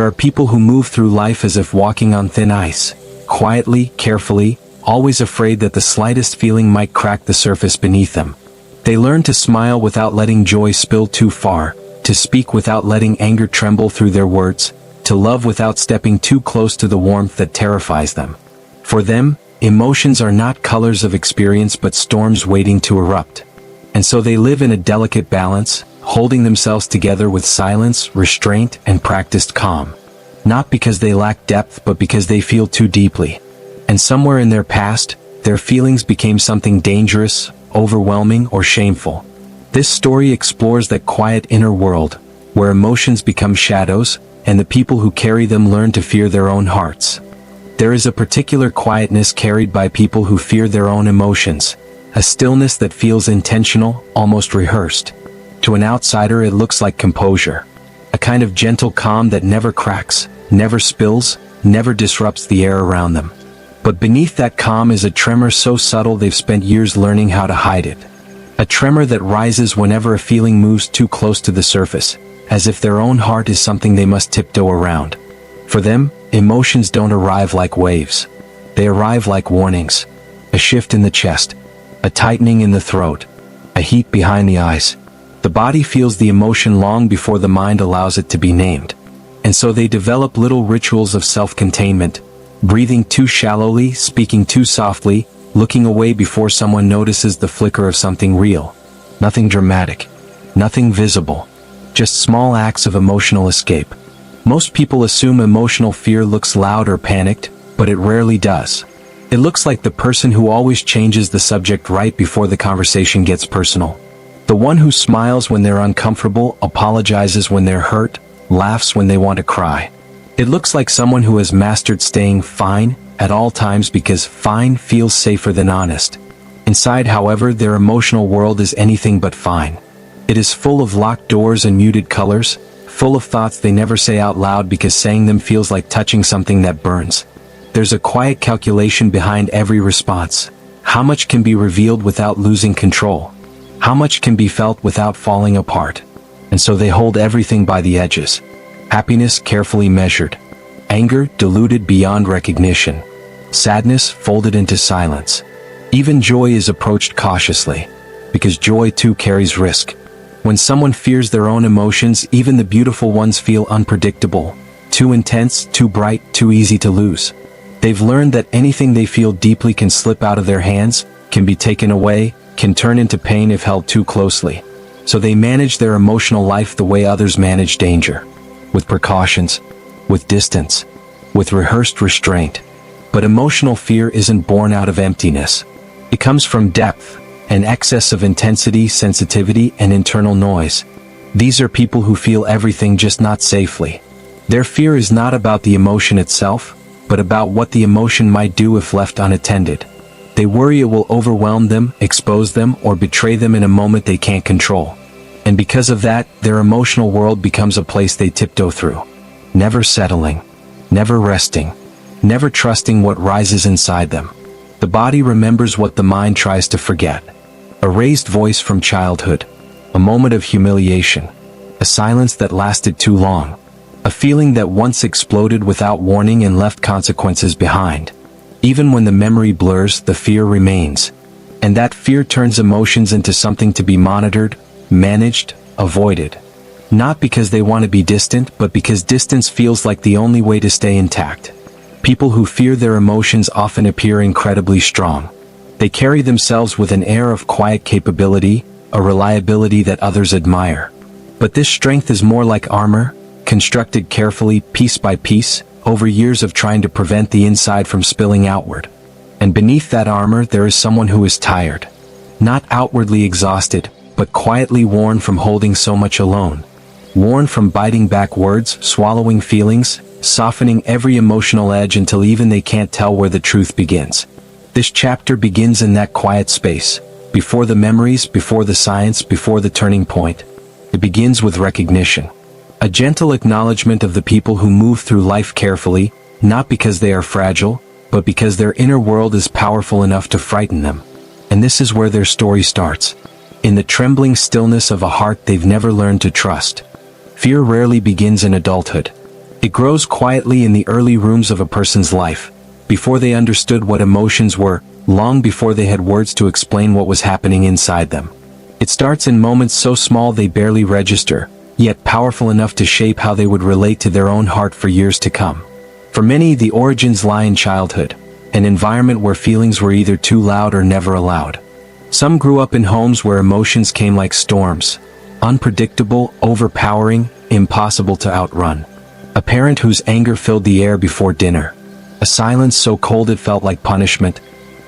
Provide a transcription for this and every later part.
There are people who move through life as if walking on thin ice, quietly, carefully, always afraid that the slightest feeling might crack the surface beneath them. They learn to smile without letting joy spill too far, to speak without letting anger tremble through their words, to love without stepping too close to the warmth that terrifies them. For them, emotions are not colors of experience but storms waiting to erupt. And so they live in a delicate balance, holding themselves together with silence, restraint, and practiced calm. Not because they lack depth but because they feel too deeply. And somewhere in their past, their feelings became something dangerous, overwhelming, or shameful. This story explores that quiet inner world, where emotions become shadows, and the people who carry them learn to fear their own hearts. There is a particular quietness carried by people who fear their own emotions, a stillness that feels intentional, almost rehearsed. To an outsider it looks like composure, a kind of gentle calm that never cracks, never spills, never disrupts the air around them. But beneath that calm is a tremor so subtle they've spent years learning how to hide it. A tremor that rises whenever a feeling moves too close to the surface, as if their own heart is something they must tiptoe around. For them, emotions don't arrive like waves. They arrive like warnings. A shift in the chest, a tightening in the throat, a heat behind the eyes. The body feels the emotion long before the mind allows it to be named. And so they develop little rituals of self-containment, breathing too shallowly, speaking too softly, looking away before someone notices the flicker of something real. Nothing dramatic, nothing visible, just small acts of emotional escape. Most people assume emotional fear looks loud or panicked, but it rarely does. It looks like the person who always changes the subject right before the conversation gets personal. The one who smiles when they're uncomfortable, apologizes when they're hurt, laughs when they want to cry. It looks like someone who has mastered staying fine at all times because fine feels safer than honest. Inside, however, their emotional world is anything but fine. It is full of locked doors and muted colors, full of thoughts they never say out loud because saying them feels like touching something that burns. There's a quiet calculation behind every response. How much can be revealed without losing control? How much can be felt without falling apart? And so they hold everything by the edges. Happiness carefully measured. Anger diluted beyond recognition. Sadness folded into silence. Even joy is approached cautiously, because joy too carries risk. When someone fears their own emotions, even the beautiful ones feel unpredictable, too intense, too bright, too easy to lose. They've learned that anything they feel deeply can slip out of their hands, can be taken away, can turn into pain if held too closely. So they manage their emotional life the way others manage danger. With precautions, with distance, with rehearsed restraint. But emotional fear isn't born out of emptiness. It comes from depth, an excess of intensity, sensitivity, and internal noise. These are people who feel everything, just not safely. Their fear is not about the emotion itself, but about what the emotion might do if left unattended. They worry it will overwhelm them, expose them, or betray them in a moment they can't control. And because of that, their emotional world becomes a place they tiptoe through. Never settling, never resting, never trusting what rises inside them. The body remembers what the mind tries to forget. A raised voice from childhood, a moment of humiliation, a silence that lasted too long, a feeling that once exploded without warning and left consequences behind. Even when the memory blurs, the fear remains. And that fear turns emotions into something to be monitored, managed, avoided. Not because they want to be distant, but because distance feels like the only way to stay intact. People who fear their emotions often appear incredibly strong. They carry themselves with an air of quiet capability, a reliability that others admire. But this strength is more like armor, constructed carefully, piece by piece, over years of trying to prevent the inside from spilling outward. And beneath that armor there is someone who is tired. Not outwardly exhausted, but quietly worn from holding so much alone. Worn from biting back words, swallowing feelings, softening every emotional edge until even they can't tell where the truth begins. This chapter begins in that quiet space, before the memories, before the science, before the turning point. It begins with recognition. A gentle acknowledgement of the people who move through life carefully, not because they are fragile, but because their inner world is powerful enough to frighten them. And this is where their story starts. In the trembling stillness of a heart they've never learned to trust. Fear rarely begins in adulthood. It grows quietly in the early rooms of a person's life, before they understood what emotions were, long before they had words to explain what was happening inside them. It starts in moments so small they barely register, yet powerful enough to shape how they would relate to their own heart for years to come. For many, the origins lie in childhood, an environment where feelings were either too loud or never allowed. Some grew up in homes where emotions came like storms, unpredictable, overpowering, impossible to outrun. A parent whose anger filled the air before dinner. A silence so cold it felt like punishment.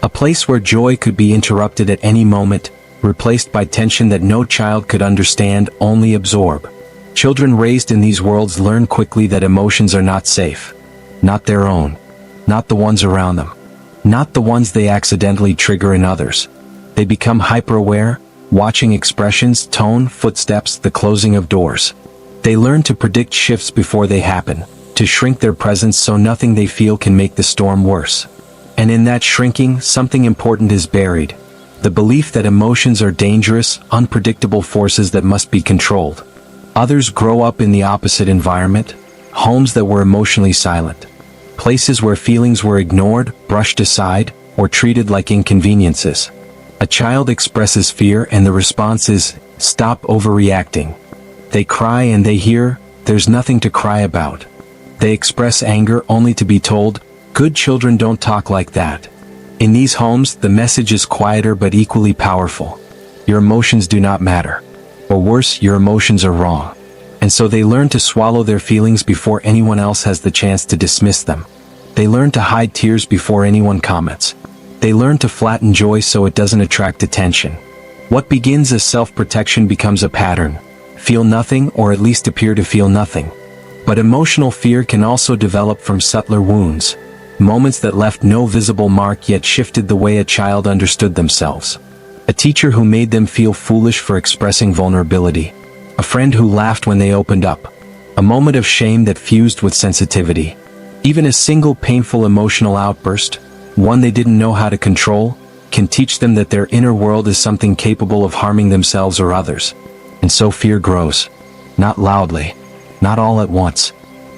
A place where joy could be interrupted at any moment, replaced by tension that no child could understand, only absorb. Children raised in these worlds learn quickly that emotions are not safe. Not their own. Not the ones around them. Not the ones they accidentally trigger in others. They become hyper-aware, watching expressions, tone, footsteps, the closing of doors. They learn to predict shifts before they happen, to shrink their presence so nothing they feel can make the storm worse. And in that shrinking, something important is buried. The belief that emotions are dangerous, unpredictable forces that must be controlled. Others grow up in the opposite environment, homes that were emotionally silent. Places where feelings were ignored, brushed aside, or treated like inconveniences. A child expresses fear and the response is, stop overreacting. They cry and they hear, there's nothing to cry about. They express anger only to be told, good children don't talk like that. In these homes, the message is quieter but equally powerful. Your emotions do not matter. Or worse, your emotions are wrong. And so they learn to swallow their feelings before anyone else has the chance to dismiss them. They learn to hide tears before anyone comments. They learn to flatten joy so it doesn't attract attention. What begins as self-protection becomes a pattern. Feel nothing, or at least appear to feel nothing. But emotional fear can also develop from subtler wounds. Moments that left no visible mark yet shifted the way a child understood themselves. A teacher who made them feel foolish for expressing vulnerability. A friend who laughed when they opened up. A moment of shame that fused with sensitivity. Even a single painful emotional outburst, one they didn't know how to control, can teach them that their inner world is something capable of harming themselves or others. And so fear grows. Not loudly, not all at once,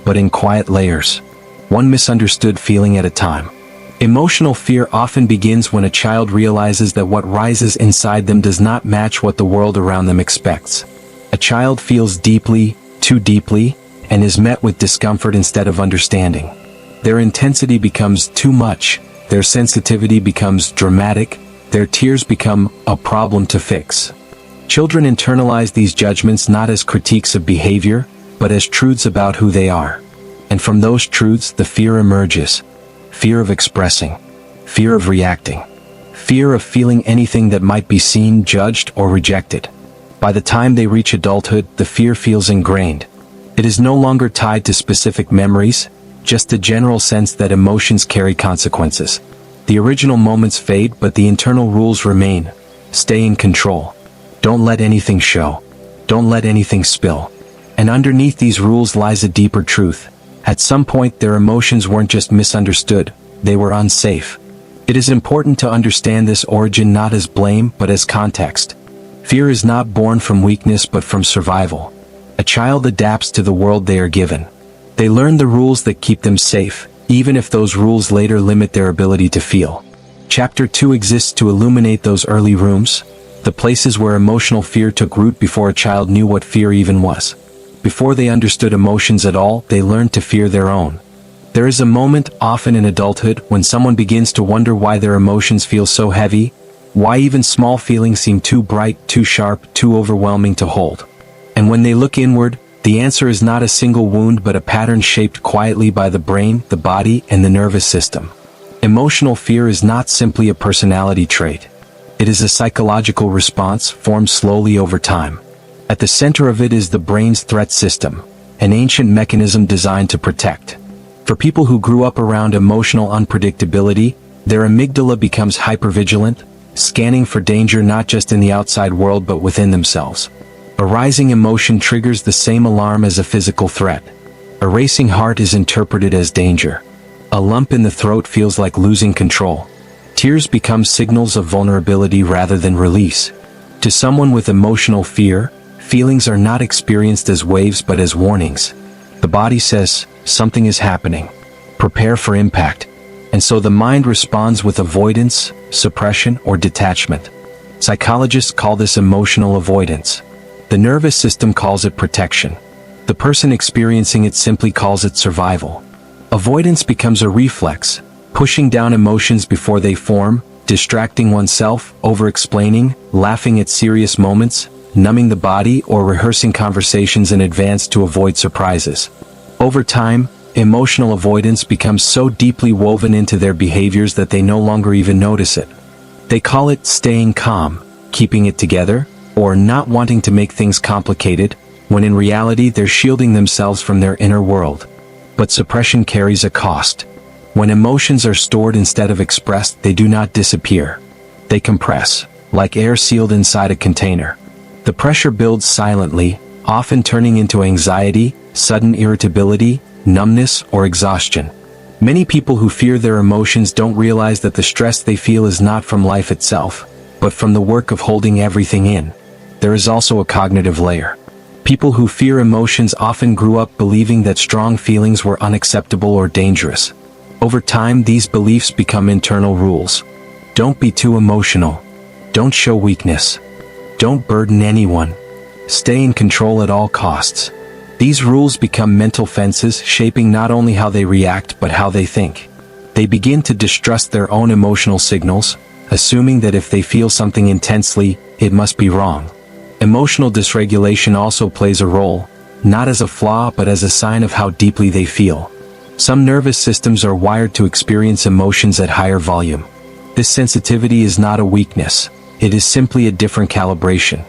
but in quiet layers. One misunderstood feeling at a time. Emotional fear often begins when a child realizes that what rises inside them does not match what the world around them expects. A child feels deeply, too deeply, and is met with discomfort instead of understanding. Their intensity becomes too much, their sensitivity becomes dramatic, their tears become a problem to fix. Children internalize these judgments not as critiques of behavior, but as truths about who they are. And from those truths the fear emerges. Fear of expressing. Fear of reacting. Fear of feeling anything that might be seen, judged, or rejected. By the time they reach adulthood, the fear feels ingrained. It is no longer tied to specific memories, just a general sense that emotions carry consequences. The original moments fade, but the internal rules remain. Stay in control. Don't let anything show. Don't let anything spill. And underneath these rules lies a deeper truth. At some point their emotions weren't just misunderstood, they were unsafe. It is important to understand this origin not as blame but as context. Fear is not born from weakness but from survival. A child adapts to the world they are given. They learn the rules that keep them safe, even if those rules later limit their ability to feel. Chapter 2 exists to illuminate those early rooms, the places where emotional fear took root before a child knew what fear even was. Before they understood emotions at all, they learned to fear their own. There is a moment, often in adulthood, when someone begins to wonder why their emotions feel so heavy, why even small feelings seem too bright, too sharp, too overwhelming to hold. And when they look inward, the answer is not a single wound but a pattern shaped quietly by the brain, the body, and the nervous system. Emotional fear is not simply a personality trait. It is a psychological response formed slowly over time. At the center of it is the brain's threat system, an ancient mechanism designed to protect. For people who grew up around emotional unpredictability, their amygdala becomes hypervigilant, scanning for danger not just in the outside world but within themselves. A rising emotion triggers the same alarm as a physical threat. A racing heart is interpreted as danger. A lump in the throat feels like losing control. Tears become signals of vulnerability rather than release. To someone with emotional fear, feelings are not experienced as waves but as warnings. The body says, something is happening. Prepare for impact. And so the mind responds with avoidance, suppression, or detachment. Psychologists call this emotional avoidance. The nervous system calls it protection. The person experiencing it simply calls it survival. Avoidance becomes a reflex, pushing down emotions before they form, distracting oneself, over-explaining, laughing at serious moments, numbing the body, or rehearsing conversations in advance to avoid surprises. Over time, emotional avoidance becomes so deeply woven into their behaviors that they no longer even notice it. They call it staying calm, keeping it together, or not wanting to make things complicated, when in reality they're shielding themselves from their inner world. But suppression carries a cost. When emotions are stored instead of expressed, they do not disappear. They compress, like air sealed inside a container. The pressure builds silently, often turning into anxiety, sudden irritability, numbness, or exhaustion. Many people who fear their emotions don't realize that the stress they feel is not from life itself, but from the work of holding everything in. There is also a cognitive layer. People who fear emotions often grew up believing that strong feelings were unacceptable or dangerous. Over time, these beliefs become internal rules. Don't be too emotional. Don't show weakness. Don't burden anyone. Stay in control at all costs. These rules become mental fences, shaping not only how they react but how they think. They begin to distrust their own emotional signals, assuming that if they feel something intensely, it must be wrong. Emotional dysregulation also plays a role, not as a flaw but as a sign of how deeply they feel. Some nervous systems are wired to experience emotions at higher volume. This sensitivity is not a weakness, it is simply a different calibration.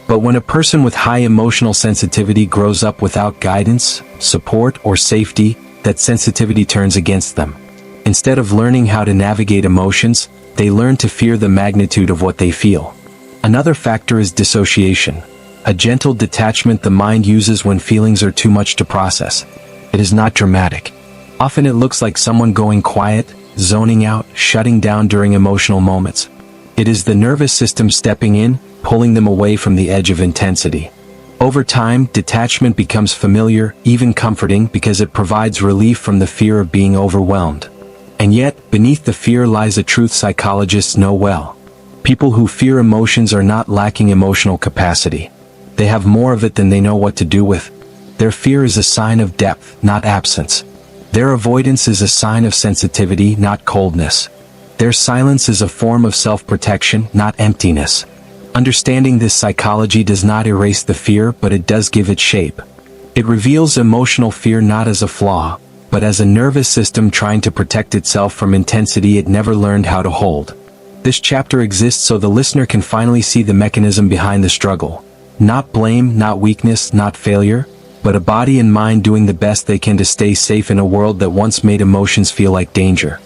But when a person with high emotional sensitivity grows up without guidance, support, or safety, that sensitivity turns against them. Instead of learning how to navigate emotions, they learn to fear the magnitude of what they feel. Another factor is dissociation, a gentle detachment the mind uses when feelings are too much to process. It is not dramatic. Often it looks like someone going quiet, zoning out, shutting down during emotional moments. It is the nervous system stepping in, pulling them away from the edge of intensity. Over time, detachment becomes familiar, even comforting, because it provides relief from the fear of being overwhelmed. And yet, beneath the fear lies a truth psychologists know well. People who fear emotions are not lacking emotional capacity. They have more of it than they know what to do with. Their fear is a sign of depth, not absence. Their avoidance is a sign of sensitivity, not coldness. Their silence is a form of self-protection, not emptiness. Understanding this psychology does not erase the fear, but it does give it shape. It reveals emotional fear not as a flaw, but as a nervous system trying to protect itself from intensity it never learned how to hold. This chapter exists so the listener can finally see the mechanism behind the struggle. Not blame, not weakness, not failure, but a body and mind doing the best they can to stay safe in a world that once made emotions feel like danger.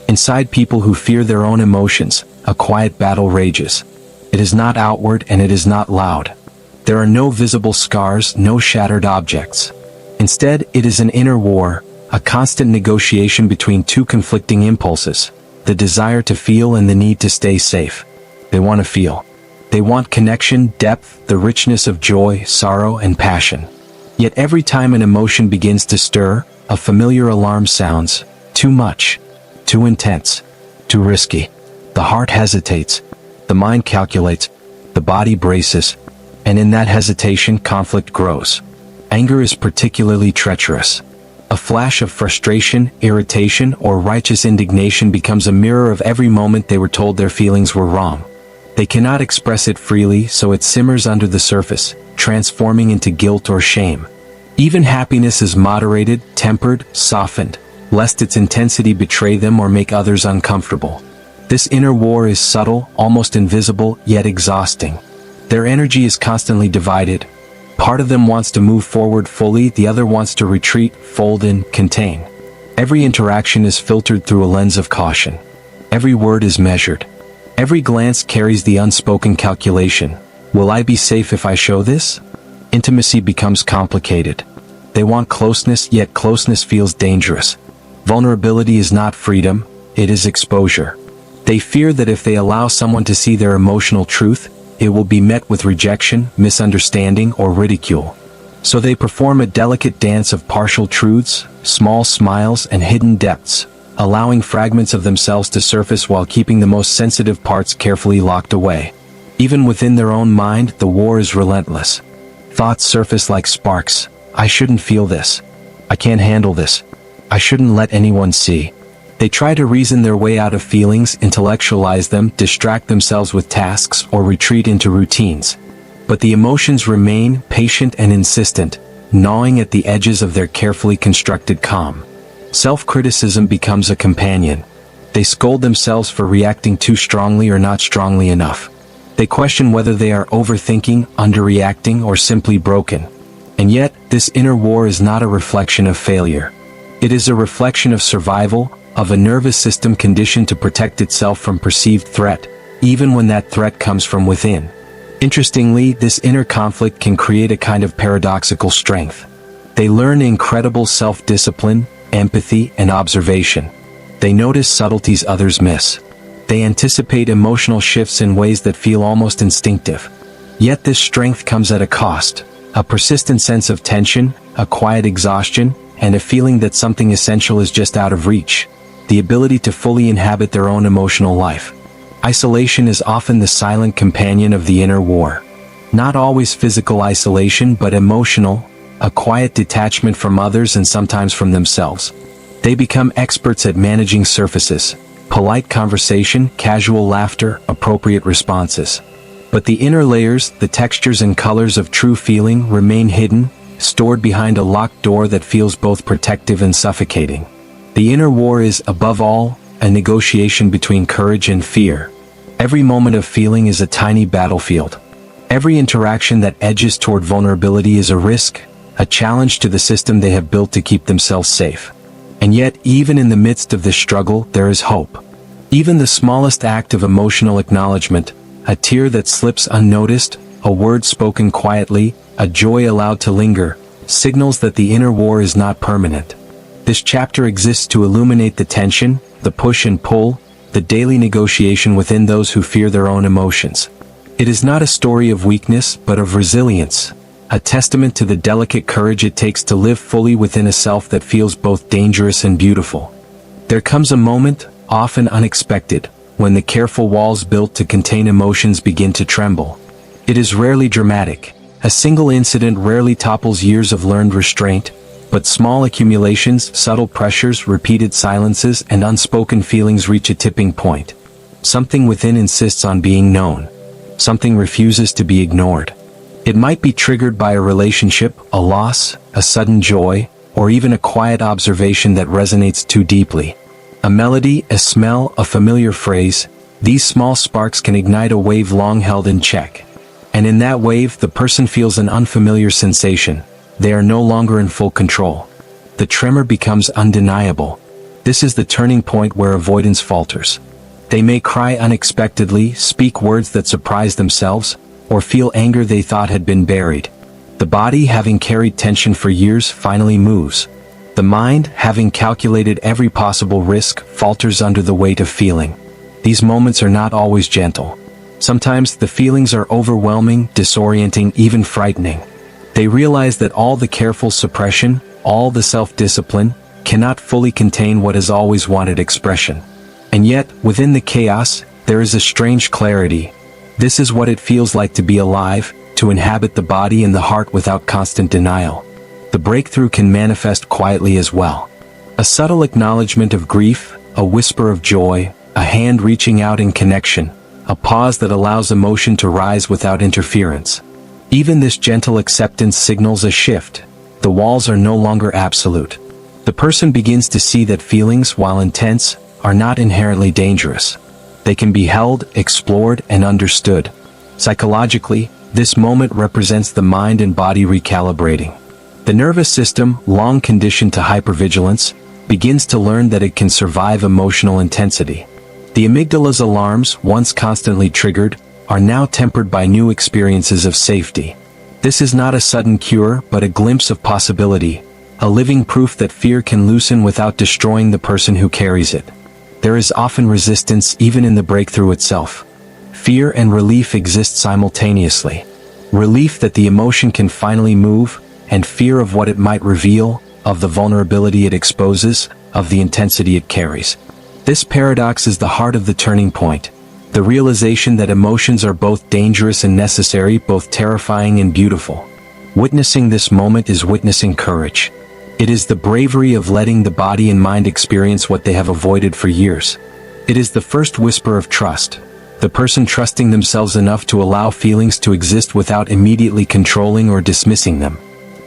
Inside people who fear their own emotions, a quiet battle rages. It is not outward and it is not loud. There are no visible scars, no shattered objects. Instead, it is an inner war, a constant negotiation between two conflicting impulses, the desire to feel and the need to stay safe. They want to feel. They want connection, depth, the richness of joy, sorrow, and passion. Yet every time an emotion begins to stir, a familiar alarm sounds. Too much. Too intense. Too risky. The heart hesitates. The mind calculates. The body braces. And in that hesitation, conflict grows. Anger is particularly treacherous. A flash of frustration, irritation, or righteous indignation becomes a mirror of every moment they were told their feelings were wrong. They cannot express it freely, so it simmers under the surface, transforming into guilt or shame. Even happiness is moderated, tempered, softened, lest its intensity betray them or make others uncomfortable. This inner war is subtle, almost invisible, yet exhausting. Their energy is constantly divided. Part of them wants to move forward fully, the other wants to retreat, fold in, contain. Every interaction is filtered through a lens of caution. Every word is measured. Every glance carries the unspoken calculation. Will I be safe if I show this? Intimacy becomes complicated. They want closeness, yet closeness feels dangerous. Vulnerability is not freedom, it is exposure. They fear that if they allow someone to see their emotional truth, it will be met with rejection, misunderstanding, or ridicule. So they perform a delicate dance of partial truths, small smiles, and hidden depths, allowing fragments of themselves to surface while keeping the most sensitive parts carefully locked away. Even within their own mind, the war is relentless. Thoughts surface like sparks. I shouldn't feel this. I can't handle this. I shouldn't let anyone see. They try to reason their way out of feelings, intellectualize them, distract themselves with tasks, or retreat into routines. But the emotions remain patient and insistent, gnawing at the edges of their carefully constructed calm. Self-criticism becomes a companion. They scold themselves for reacting too strongly or not strongly enough. They question whether they are overthinking, underreacting, or simply broken. And yet, this inner war is not a reflection of failure. It is a reflection of survival, of a nervous system conditioned to protect itself from perceived threat, even when that threat comes from within. Interestingly, this inner conflict can create a kind of paradoxical strength. They learn incredible self-discipline, empathy, and observation. They notice subtleties others miss. They anticipate emotional shifts in ways that feel almost instinctive. Yet this strength comes at a cost, a persistent sense of tension, a quiet exhaustion, and a feeling that something essential is just out of reach, the ability to fully inhabit their own emotional life. Isolation is often the silent companion of the inner war. Not always physical isolation, but emotional, a quiet detachment from others and sometimes from themselves. They become experts at managing surfaces, polite conversation, casual laughter, appropriate responses. But the inner layers, the textures and colors of true feeling, remain hidden, stored behind a locked door that feels both protective and suffocating. The inner war is, above all, a negotiation between courage and fear. Every moment of feeling is a tiny battlefield. Every interaction that edges toward vulnerability is a risk, a challenge to the system they have built to keep themselves safe. And yet, even in the midst of this struggle, there is hope. Even the smallest act of emotional acknowledgement, a tear that slips unnoticed, a word spoken quietly, a joy allowed to linger, signals that the inner war is not permanent. This chapter exists to illuminate the tension, the push and pull, the daily negotiation within those who fear their own emotions. It is not a story of weakness, but of resilience, a testament to the delicate courage it takes to live fully within a self that feels both dangerous and beautiful. There comes a moment, often unexpected, when the careful walls built to contain emotions begin to tremble. It is rarely dramatic. A single incident rarely topples years of learned restraint, but small accumulations, subtle pressures, repeated silences, and unspoken feelings reach a tipping point. Something within insists on being known. Something refuses to be ignored. It might be triggered by a relationship, a loss, a sudden joy, or even a quiet observation that resonates too deeply. A melody, a smell, a familiar phrase, these small sparks can ignite a wave long held in check. And in that wave, the person feels an unfamiliar sensation. They are no longer in full control. The tremor becomes undeniable. This is the turning point where avoidance falters. They may cry unexpectedly, speak words that surprise themselves, or feel anger they thought had been buried. The body, having carried tension for years, finally moves. The mind, having calculated every possible risk, falters under the weight of feeling. These moments are not always gentle. Sometimes the feelings are overwhelming, disorienting, even frightening. They realize that all the careful suppression, all the self-discipline, cannot fully contain what has always wanted expression. And yet, within the chaos, there is a strange clarity. This is what it feels like to be alive, to inhabit the body and the heart without constant denial. The breakthrough can manifest quietly as well. A subtle acknowledgement of grief, a whisper of joy, a hand reaching out in connection, a pause that allows emotion to rise without interference. Even this gentle acceptance signals a shift. The walls are no longer absolute. The person begins to see that feelings, while intense, are not inherently dangerous. They can be held, explored, and understood. Psychologically, this moment represents the mind and body recalibrating. The nervous system, long conditioned to hypervigilance, begins to learn that it can survive emotional intensity. The amygdala's alarms, once constantly triggered, are now tempered by new experiences of safety. This is not a sudden cure, but a glimpse of possibility, a living proof that fear can loosen without destroying the person who carries it. There is often resistance even in the breakthrough itself. Fear and relief exist simultaneously. Relief that the emotion can finally move, and fear of what it might reveal, of the vulnerability it exposes, of the intensity it carries. This paradox is the heart of the turning point. The realization that emotions are both dangerous and necessary, both terrifying and beautiful. Witnessing this moment is witnessing courage. It is the bravery of letting the body and mind experience what they have avoided for years. It is the first whisper of trust. The person trusting themselves enough to allow feelings to exist without immediately controlling or dismissing them.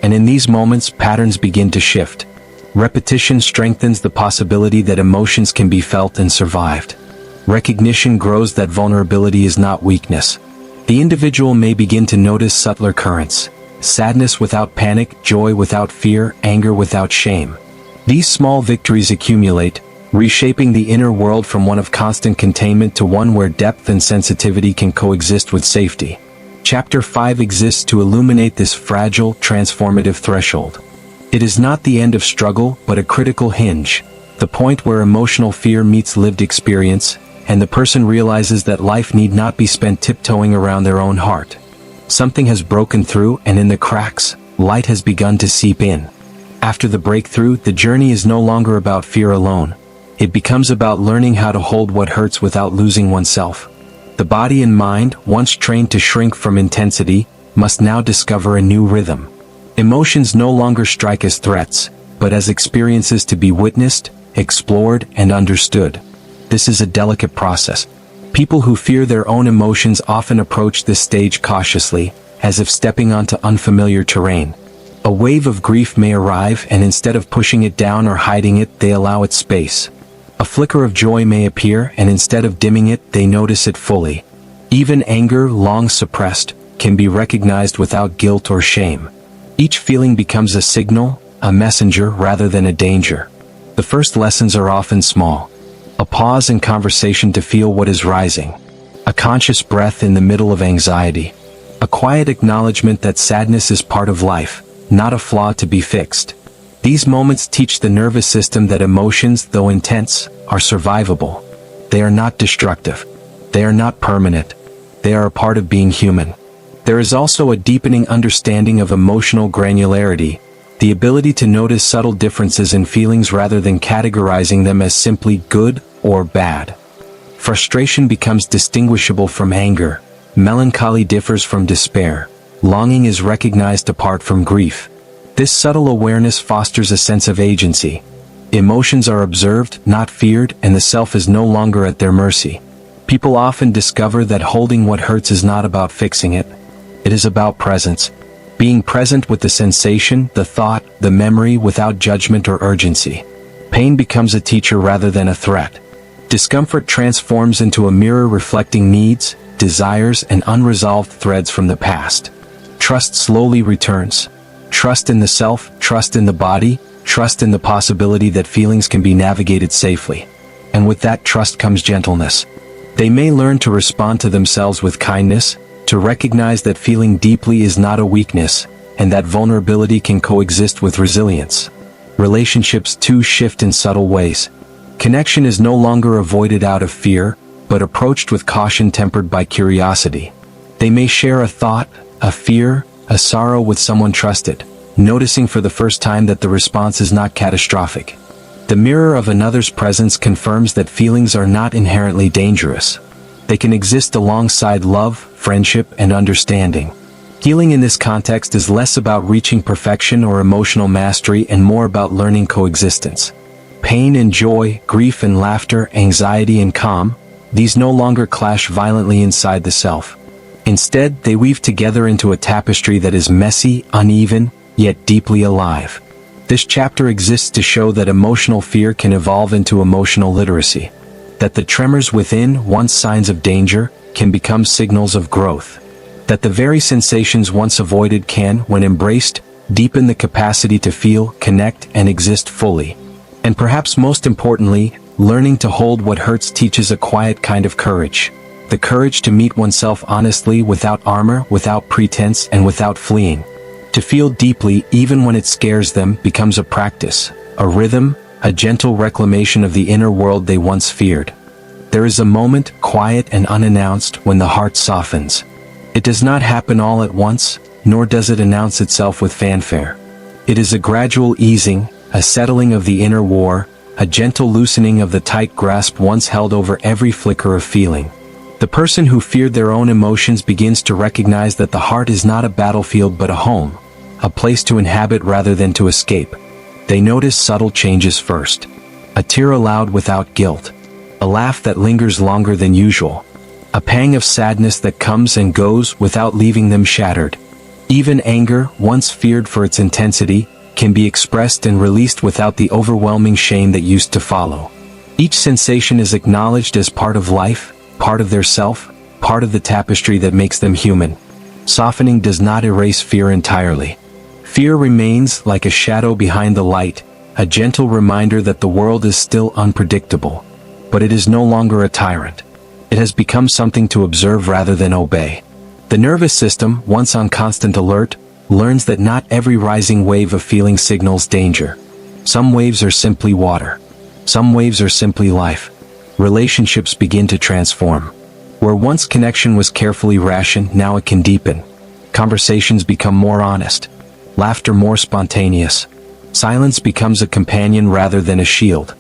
And in these moments, patterns begin to shift. Repetition strengthens the possibility that emotions can be felt and survived. Recognition grows that vulnerability is not weakness. The individual may begin to notice subtler currents. Sadness without panic, joy without fear, anger without shame. These small victories accumulate, reshaping the inner world from one of constant containment to one where depth and sensitivity can coexist with safety. Chapter 5 exists to illuminate this fragile, transformative threshold. It is not the end of struggle, but a critical hinge, the point where emotional fear meets lived experience, and the person realizes that life need not be spent tiptoeing around their own heart. Something has broken through, and in the cracks, light has begun to seep in. After the breakthrough, the journey is no longer about fear alone. It becomes about learning how to hold what hurts without losing oneself. The body and mind, once trained to shrink from intensity, must now discover a new rhythm. Emotions no longer strike as threats, but as experiences to be witnessed, explored, and understood. This is a delicate process. People who fear their own emotions often approach this stage cautiously, as if stepping onto unfamiliar terrain. A wave of grief may arrive, and instead of pushing it down or hiding it, they allow it space. A flicker of joy may appear, and instead of dimming it, they notice it fully. Even anger, long suppressed, can be recognized without guilt or shame. Each feeling becomes a signal, a messenger rather than a danger. The first lessons are often small. A pause in conversation to feel what is rising. A conscious breath in the middle of anxiety. A quiet acknowledgement that sadness is part of life, not a flaw to be fixed. These moments teach the nervous system that emotions, though intense, are survivable. They are not destructive. They are not permanent. They are a part of being human. There is also a deepening understanding of emotional granularity, the ability to notice subtle differences in feelings rather than categorizing them as simply good or bad. Frustration becomes distinguishable from anger. Melancholy differs from despair. Longing is recognized apart from grief. This subtle awareness fosters a sense of agency. Emotions are observed, not feared, and the self is no longer at their mercy. People often discover that holding what hurts is not about fixing it. It is about presence. Being present with the sensation, the thought, the memory without judgment or urgency. Pain becomes a teacher rather than a threat. Discomfort transforms into a mirror reflecting needs, desires, and unresolved threads from the past. Trust slowly returns. Trust in the self, trust in the body, trust in the possibility that feelings can be navigated safely. And with that trust comes gentleness. They may learn to respond to themselves with kindness, to recognize that feeling deeply is not a weakness, and that vulnerability can coexist with resilience. Relationships too shift in subtle ways. Connection is no longer avoided out of fear, but approached with caution tempered by curiosity. They may share a thought, a fear, a sorrow with someone trusted, noticing for the first time that the response is not catastrophic. The mirror of another's presence confirms that feelings are not inherently dangerous. They can exist alongside love, friendship, and understanding. Healing in this context is less about reaching perfection or emotional mastery and more about learning coexistence. Pain and joy, grief and laughter, anxiety and calm, these no longer clash violently inside the self. Instead, they weave together into a tapestry that is messy, uneven, yet deeply alive. This chapter exists to show that emotional fear can evolve into emotional literacy. That the tremors within, once signs of danger, can become signals of growth. That the very sensations once avoided can, when embraced, deepen the capacity to feel, connect, and exist fully. And perhaps most importantly, learning to hold what hurts teaches a quiet kind of courage. The courage to meet oneself honestly without armor, without pretense, and without fleeing. To feel deeply even when it scares them becomes a practice, a rhythm, a gentle reclamation of the inner world they once feared. There is a moment, quiet and unannounced, when the heart softens. It does not happen all at once, nor does it announce itself with fanfare. It is a gradual easing, a settling of the inner war, a gentle loosening of the tight grasp once held over every flicker of feeling. The person who feared their own emotions begins to recognize that the heart is not a battlefield but a home, a place to inhabit rather than to escape. They notice subtle changes first. A tear aloud without guilt. A laugh that lingers longer than usual. A pang of sadness that comes and goes without leaving them shattered. Even anger, once feared for its intensity, can be expressed and released without the overwhelming shame that used to follow. Each sensation is acknowledged as part of life, part of their self, part of the tapestry that makes them human. Softening does not erase fear entirely. Fear remains like a shadow behind the light, a gentle reminder that the world is still unpredictable. But it is no longer a tyrant. It has become something to observe rather than obey. The nervous system, once on constant alert, learns that not every rising wave of feeling signals danger. Some waves are simply water. Some waves are simply life. Relationships begin to transform. Where once connection was carefully rationed, now it can deepen. Conversations become more honest. Laughter more spontaneous. Silence becomes a companion rather than a shield.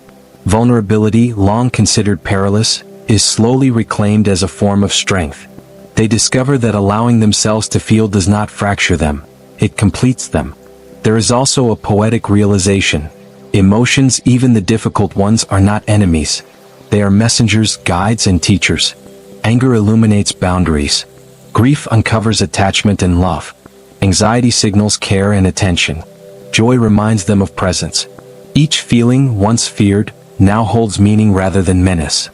Vulnerability, long considered perilous, is slowly reclaimed as a form of strength. They discover that allowing themselves to feel does not fracture them. It completes them. There is also a poetic realization. Emotions, even the difficult ones, are not enemies. They are messengers, guides, and teachers. Anger illuminates boundaries. Grief uncovers attachment and love. Anxiety signals care and attention. Joy reminds them of presence. Each feeling, once feared, now holds meaning rather than menace.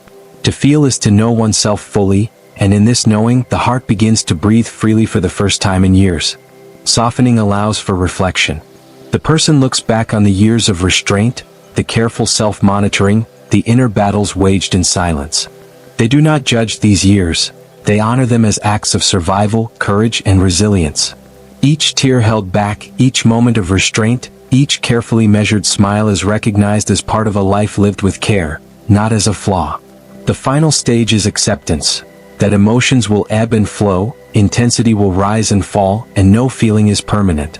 To feel is to know oneself fully, and in this knowing, the heart begins to breathe freely for the first time in years. Softening allows for reflection. The person looks back on the years of restraint, the careful self-monitoring, the inner battles waged in silence. They do not judge these years. They honor them as acts of survival, courage, and resilience. Each tear held back, each moment of restraint, each carefully measured smile is recognized as part of a life lived with care, not as a flaw. The final stage is acceptance. That emotions will ebb and flow, intensity will rise and fall, and no feeling is permanent.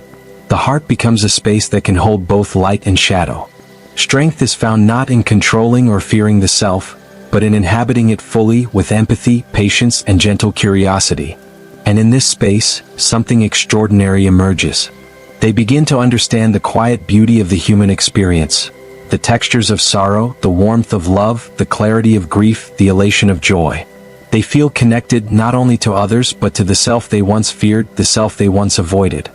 The heart becomes a space that can hold both light and shadow. Strength is found not in controlling or fearing the self, but in inhabiting it fully with empathy, patience, and gentle curiosity. And in this space, something extraordinary emerges. They begin to understand the quiet beauty of the human experience. The textures of sorrow, the warmth of love, the clarity of grief, the elation of joy. They feel connected not only to others but to the self they once feared, the self they once avoided.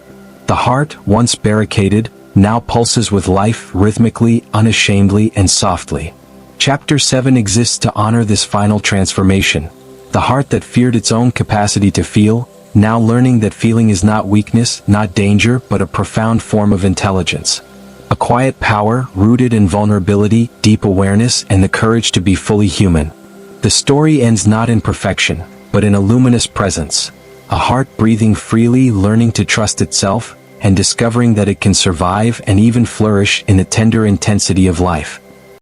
The heart, once barricaded, now pulses with life, rhythmically, unashamedly, and softly. Chapter 7 exists to honor this final transformation. The heart that feared its own capacity to feel, now learning that feeling is not weakness, not danger, but a profound form of intelligence. A quiet power, rooted in vulnerability, deep awareness, and the courage to be fully human. The story ends not in perfection, but in a luminous presence. A heart breathing freely, learning to trust itself, and discovering that it can survive and even flourish in the tender intensity of life.